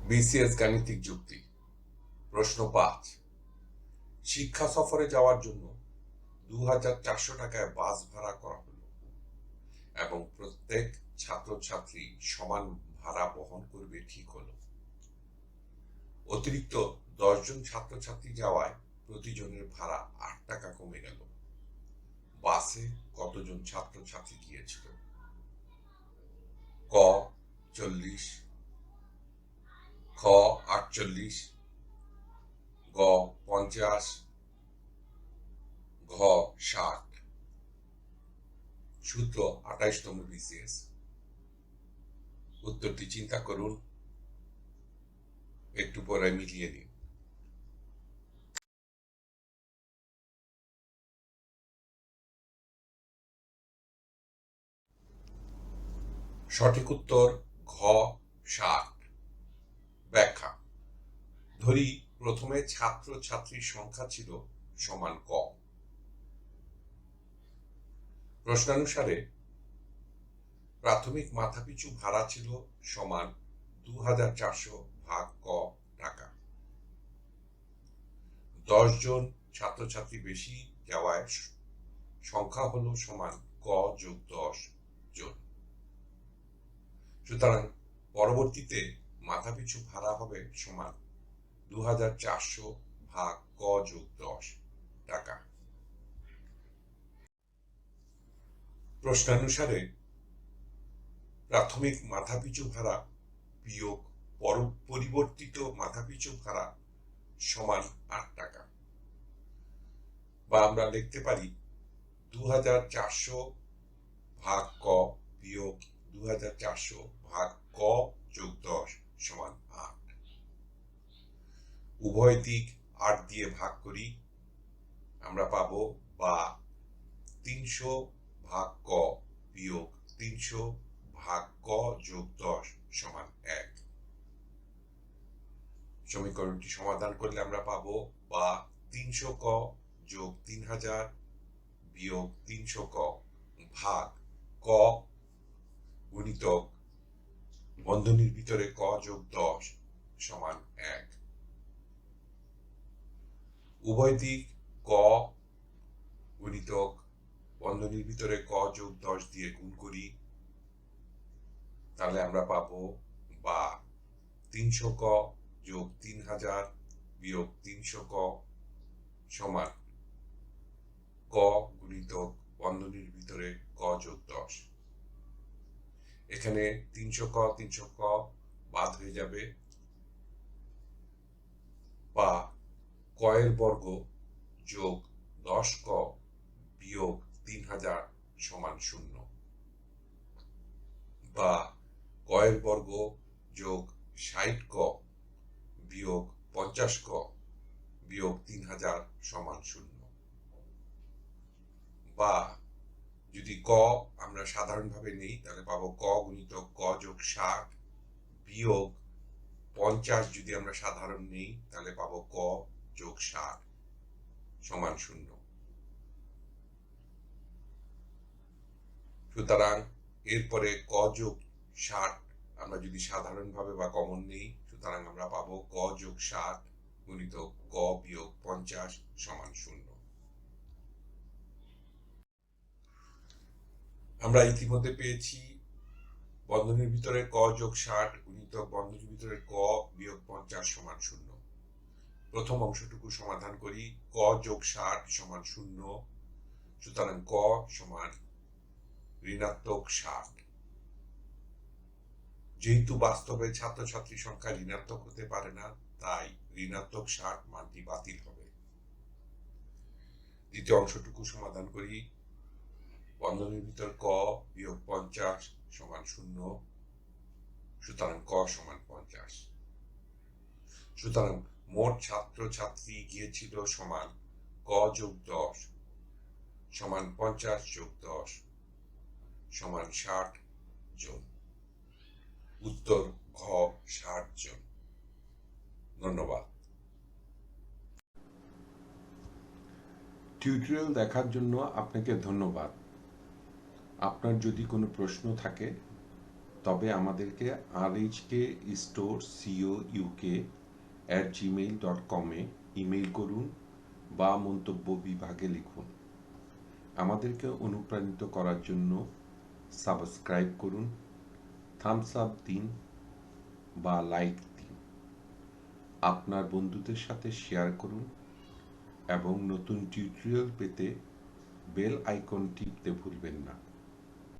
BCS গাণিতিক যুক্তি। প্রশ্ন ৫। শিক্ষা সফরে যাওয়ার জন্য ২,৪০০ টাকায় বাস ভাড়া করা হলো এবং প্রত্যেক ছাত্রছাত্রী সমান ভাড়া বহন করবে ঠিক হলো। অতিরিক্ত ১০ জন ছাত্রছাত্রী যাওয়ায় প্রতিজনের ভাড়া ৮ টাকা কমে গেল। বাসে কতজন ছাত্রছাত্রী গিয়েছিল? ক ৪০, খ ৪৮, গ ৫০, ঘ ৬০। সূত্র ২৮তম বিসিএস। উত্তরটি চিন্তা করুন, একটু পরে মিলিয়ে নিন। সঠিক উত্তর ঘ ৬০। ব্যাখ্যা। ধরি প্রথমে ছাত্রছাত্রীর সংখ্যা ছিল সমান ক। প্রশ্নানুসারে প্রাথমিক মাথাপিছু ভাড়া ছিল সমান ২,৪০০ ভাগ ক টাকা। ১০ জন ছাত্রছাত্রী বেশি যাওয়ায় সংখ্যা হলো সমান ক যোগ ১০ জন। সুতরাং পরবর্তীতে মাথাপিছু ভাড়া হবে সমান ২,৪০০ ভাগ ক যোগ ১০ টাকা। প্রশ্নানুসারে প্রাথমিক মাথাপিছু ভাড়া বিয়োগ পরিবর্তিত মাথাপিছু ভাড়া সমান ৮ টাকা। বা আমরা লিখতে পারি ২,৪০০ ভাগ ক বিয়োগ ২,৪০০ ভাগ ক যোগ ১০ সমান ৮। উভয় দিক ৮ দিয়ে ভাগ করি, আমরা পাবো বা ৩০০ ভাগ ক বিয়োগ ৩০০ ভাগ ক যোগ ১০ সমান ১। সমীকরণটি সমাধান করলে আমরা পাবো বা ৩০০ ক যোগ ৩,০০০ বিয়োগ ৩০০ ক ভাগ ক গুণিতক বন্ধনীর ভিতরে ক যোগ ১০ সমান ১। উভয় দিক ক গুণিতক বন্ধনীর ভিতরে ক যোগ ১০ দিয়ে গুণ করি, তাহলে আমরা পাবো বা ৩০০ ক যোগ ৩,০০০ বিয়োগ ৩০০ ক সমান ক গুণিতক বন্ধনীর ভিতরে ক যোগ ১০। এখানে ৩০০ ক বাদ হয়ে যাবে, বা ক এর বর্গ যোগ ১০ ক বিয়োগ ৩,০০০ সমান ০। বা ক এর বর্গ যোগ ৬০ ক বিয়োগ ৫০ ক বিয়োগ ৩,০০০ সমান ০। বা যদি ক আমরা সাধারণভাবে নেই, তাহলে পাবো ক গুণিতক ক যোগ ৬০ বিয়োগ ৫০ যদি আমরা সাধারণ নেই, তাহলে পাবো ক যোগ ৬০ সমান ০। সুতরাং এরপরে ক যোগ ৬০ আমরা যদি সাধারণভাবে বা কমন নেই, সুতরাং আমরা পাবো ক যোগ ৬০ গুণিতক ক বিয়োগ ৫০ সমান ০। আমরা ইতিমধ্যে পেয়েছি বন্ধনীর ভিতরে ক যোগ ৬০ গুণিতক বন্ধনীর ভিতরে ক বিয়োগ ৫০ সমান ০। প্রথম অংশটুকু সমাধান করি। ক যোগ ৬০ সমান ০, সুতরাং ক সমান ঋণাত্মক ৬০। যেহেতু বাস্তবে ছাত্রছাত্রী সংখ্যা ঋণাত্মক হতে পারে না, তাই ঋণাত্মক ৬০ মানটি বাতিল হবে। দ্বিতীয় অংশটুকু সমাধান করি। বন্ধনীর ভিতর ক বিয়োগ ৫০ সমান ০, সুতরাং ক সমান ৫০। সুতরাং মোট ছাত্রছাত্রী গিয়েছিল সমান ক যোগ ১০ সমান ৫০ যোগ ১০ সমান ৬০ জন। উত্তর ঘ ৬০ জন। ধন্যবাদ। টিউটোরিয়াল দেখার জন্য আপনাকে ধন্যবাদ। আপনার যদি কোনো প্রশ্ন থাকে তবে আমাদেরকে rhkstorecouk@gmail.com-এ ইমেইল করুন বা মন্তব্য বিভাগে লিখুন। আমাদেরকে অনুপ্রাণিত করার জন্য সাবস্ক্রাইব করুন, থামস আপ দিন বা লাইক দিন, আপনার বন্ধুদের সাথে শেয়ার করুন এবং নতুন টিউটোরিয়াল পেতে বেল আইকন টিপতে ভুলবেন না।